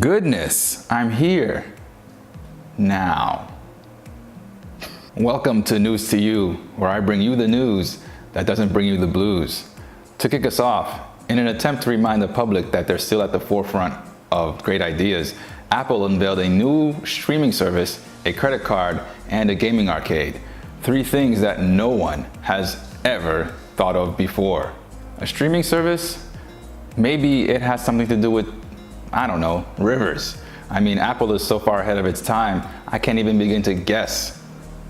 goodness, I'm here now. Welcome to News to You, where I bring you the news that doesn't bring you the blues. To kick us off, in an attempt to remind the public that they're still at the forefront of great ideas, Apple unveiled a new streaming service, a credit card, and a gaming arcade. Three things that no one has ever thought of before. A streaming service? Maybe it has something to do with, I don't know, rivers. I mean, Apple is so far ahead of its time, I can't even begin to guess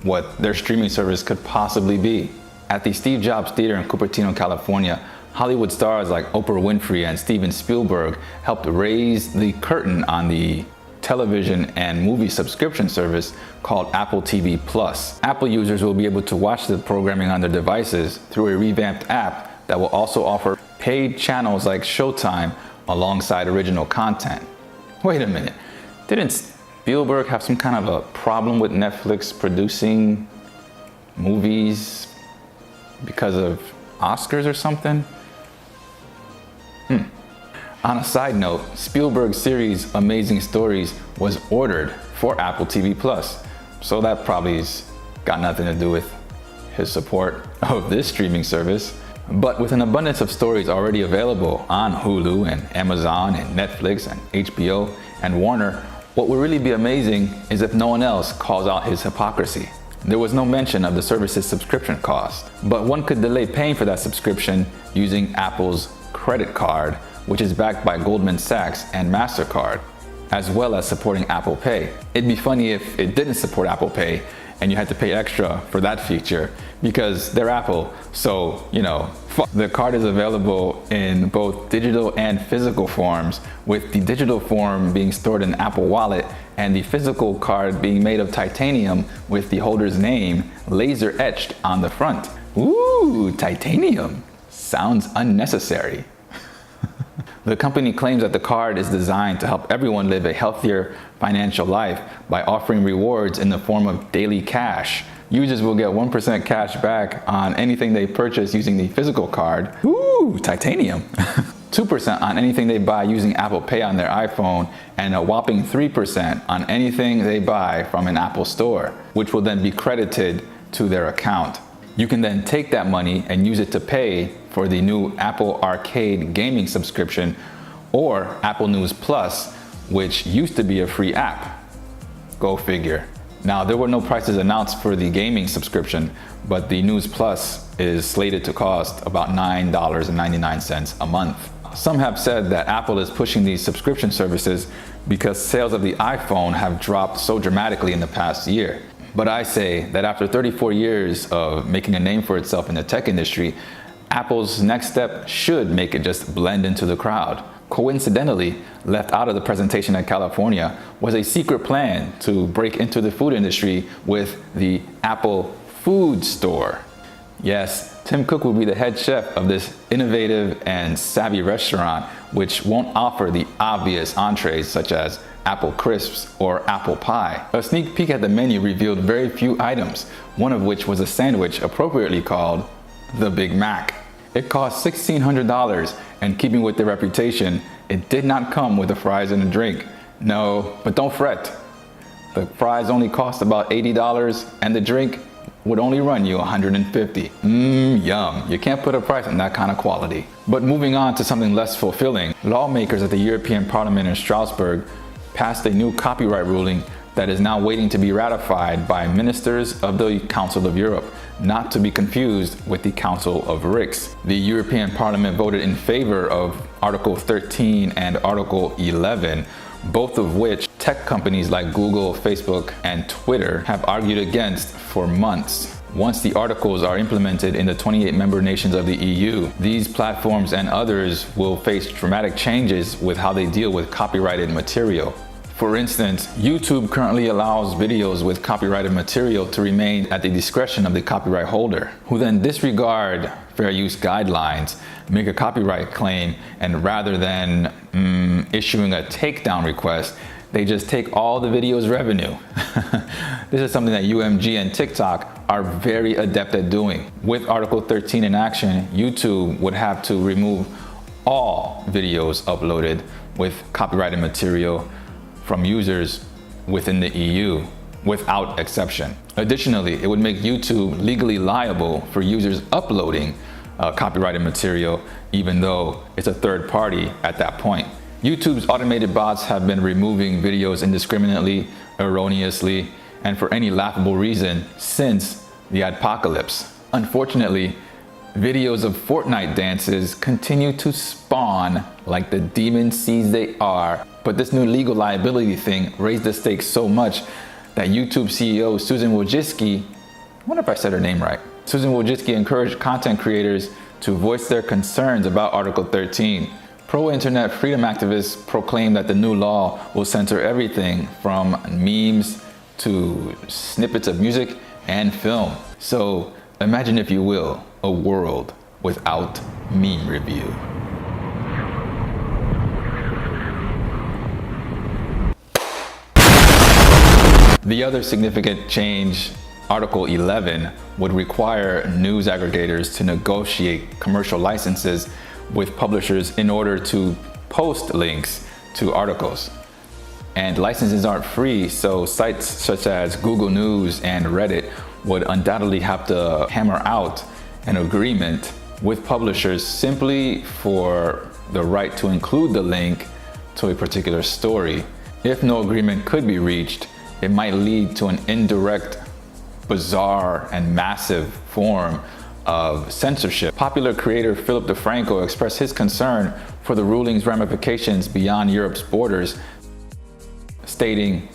what their streaming service could possibly be. At the Steve Jobs Theater in Cupertino, California, Hollywood stars like Oprah Winfrey and Steven Spielberg helped raise the curtain on the television and movie subscription service called Apple TV Plus. Apple users will be able to watch the programming on their devices through a revamped app that will also offer paid channels like Showtime alongside original content. Wait a minute, didn't Spielberg have some kind of a problem with Netflix producing movies because of Oscars or something? On a side note, Spielberg's series Amazing Stories was ordered for Apple TV Plus, so that probably's got nothing to do with his support of this streaming service. But with an abundance of stories already available on Hulu and Amazon and Netflix and HBO and Warner, what would really be amazing is if no one else calls out his hypocrisy. There was no mention of the service's subscription cost, but one could delay paying for that subscription using Apple's credit card, which is backed by Goldman Sachs and MasterCard, as well as supporting Apple Pay. It'd be funny if it didn't support Apple Pay and you had to pay extra for that feature because they're Apple, so, you know, the card is available in both digital and physical forms, with the digital form being stored in Apple Wallet and the physical card being made of titanium with the holder's name laser etched on the front. Ooh, titanium. Sounds unnecessary. The company claims that the card is designed to help everyone live a healthier financial life by offering rewards in the form of daily cash. Users will get 1% cash back on anything they purchase using the physical card. Ooh, titanium. 2% on anything they buy using Apple Pay on their iPhone, and a whopping 3% on anything they buy from an Apple store, which will then be credited to their account. You can then take that money and use it to pay for the new Apple Arcade gaming subscription or Apple News Plus, which used to be a free app. Go figure. Now, there were no prices announced for the gaming subscription, but the News Plus is slated to cost about $9.99 a month. Some have said that Apple is pushing these subscription services because sales of the iPhone have dropped so dramatically in the past year. But I say that after 34 years of making a name for itself in the tech industry, Apple's next step should make it just blend into the crowd. Coincidentally, left out of the presentation at California was a secret plan to break into the food industry with the Apple Food Store. Yes, Tim Cook will be the head chef of this innovative and savvy restaurant, which won't offer the obvious entrees such as apple crisps or apple pie. A sneak peek at the menu revealed very few items, one of which was a sandwich appropriately called the Big Mac. It cost $1,600, and keeping with their reputation, it did not come with the fries and a drink. No, but don't fret. The fries only cost about $80, and the drink would only run you $150. Yum. You can't put a price on that kind of quality. But moving on to something less fulfilling, lawmakers at the European Parliament in Strasbourg passed a new copyright ruling that is now waiting to be ratified by ministers of the Council of Europe, not to be confused with the Council of Ricks. The European Parliament voted in favor of Article 13 and Article 11, both of which tech companies like Google, Facebook, and Twitter have argued against for months. Once the articles are implemented in the 28 member nations of the EU, these platforms and others will face dramatic changes with how they deal with copyrighted material. For instance, YouTube currently allows videos with copyrighted material to remain at the discretion of the copyright holder, who then disregard fair use guidelines, make a copyright claim, and rather than issuing a takedown request, they just take all the video's revenue. This is something that UMG and TikTok are very adept at doing. With Article 13 in action, YouTube would have to remove all videos uploaded with copyrighted material from users within the EU, without exception. Additionally, it would make YouTube legally liable for users uploading copyrighted material, even though it's a third party at that point. YouTube's automated bots have been removing videos indiscriminately, erroneously, and for any laughable reason since the adpocalypse. Unfortunately, videos of Fortnite dances continue to spawn like the demon seeds they are. But this new legal liability thing raised the stakes so much that YouTube CEO Susan Wojcicki, I wonder if I said her name right, Susan Wojcicki encouraged content creators to voice their concerns about Article 13. Pro-internet freedom activists proclaim that the new law will censor everything from memes to snippets of music and film. So imagine, if you will, a world without meme review. The other significant change, Article 11, would require news aggregators to negotiate commercial licenses with publishers in order to post links to articles. And licenses aren't free, so sites such as Google News and Reddit would undoubtedly have to hammer out an agreement with publishers simply for the right to include the link to a particular story. If no agreement could be reached, it might lead to an indirect, bizarre, and massive form of censorship. Popular creator Philip DeFranco expressed his concern for the ruling's ramifications beyond Europe's borders, stating,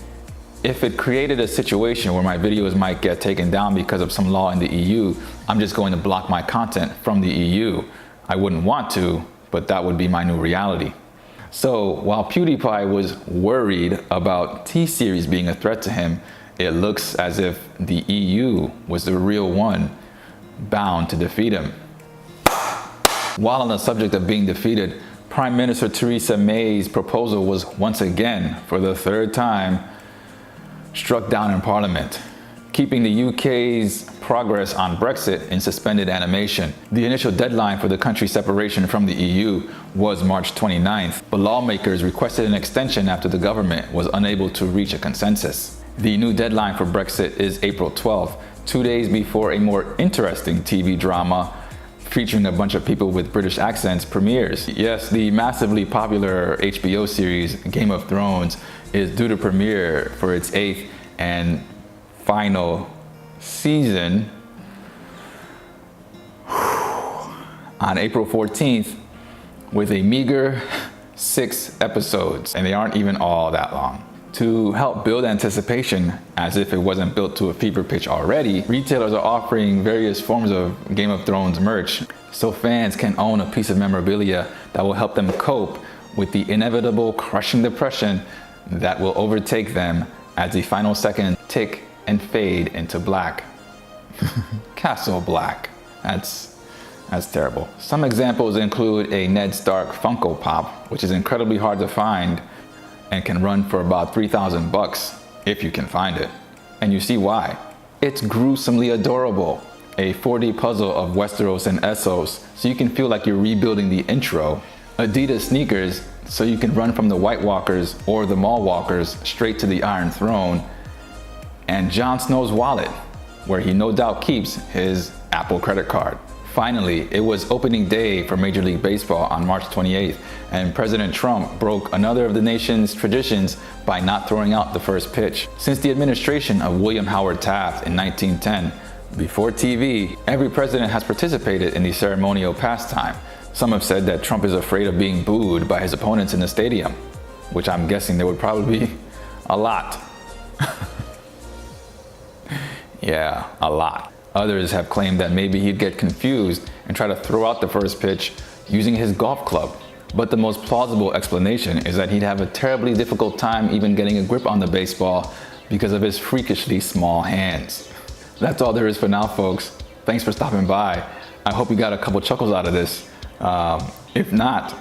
"If it created a situation where my videos might get taken down because of some law in the EU, I'm just going to block my content from the EU. I wouldn't want to, but that would be my new reality." So while PewDiePie was worried about T-Series being a threat to him, it looks as if the EU was the real one bound to defeat him. While on the subject of being defeated, Prime Minister Theresa May's proposal was once again, for the third time, struck down in Parliament, keeping the UK's progress on Brexit in suspended animation. The initial deadline for the country's separation from the EU was March 29th, but lawmakers requested an extension after the government was unable to reach a consensus. The new deadline for Brexit is April 12th, 2 days before a more interesting TV drama featuring a bunch of people with British accents premieres. Yes, the massively popular HBO series Game of Thrones is due to premiere for its 8th and final season on April 14th with a meager 6 episodes, and they aren't even all that long. To help build anticipation as if it wasn't built to a fever pitch already, retailers are offering various forms of Game of Thrones merch so fans can own a piece of memorabilia that will help them cope with the inevitable crushing depression that will overtake them as the final seconds tick and fade into black. Castle Black. That's terrible. Some examples include a Ned Stark Funko Pop, which is incredibly hard to find and can run for about $3,000 if you can find it. And you see why. It's gruesomely adorable. A 4D puzzle of Westeros and Essos, so you can feel like you're rebuilding the intro. Adidas sneakers, so you can run from the White Walkers or the Mall Walkers straight to the Iron Throne. And Jon Snow's wallet, where he no doubt keeps his Apple credit card. Finally, it was opening day for Major League Baseball on March 28th, and President Trump broke another of the nation's traditions by not throwing out the first pitch. Since the administration of William Howard Taft in 1910, before TV, every president has participated in the ceremonial pastime. Some have said that Trump is afraid of being booed by his opponents in the stadium, which I'm guessing there would probably be a lot. Yeah, a lot. Others have claimed that maybe he'd get confused and try to throw out the first pitch using his golf club. But the most plausible explanation is that he'd have a terribly difficult time even getting a grip on the baseball because of his freakishly small hands. That's all there is for now, folks. Thanks for stopping by. I hope you got a couple chuckles out of this. If not,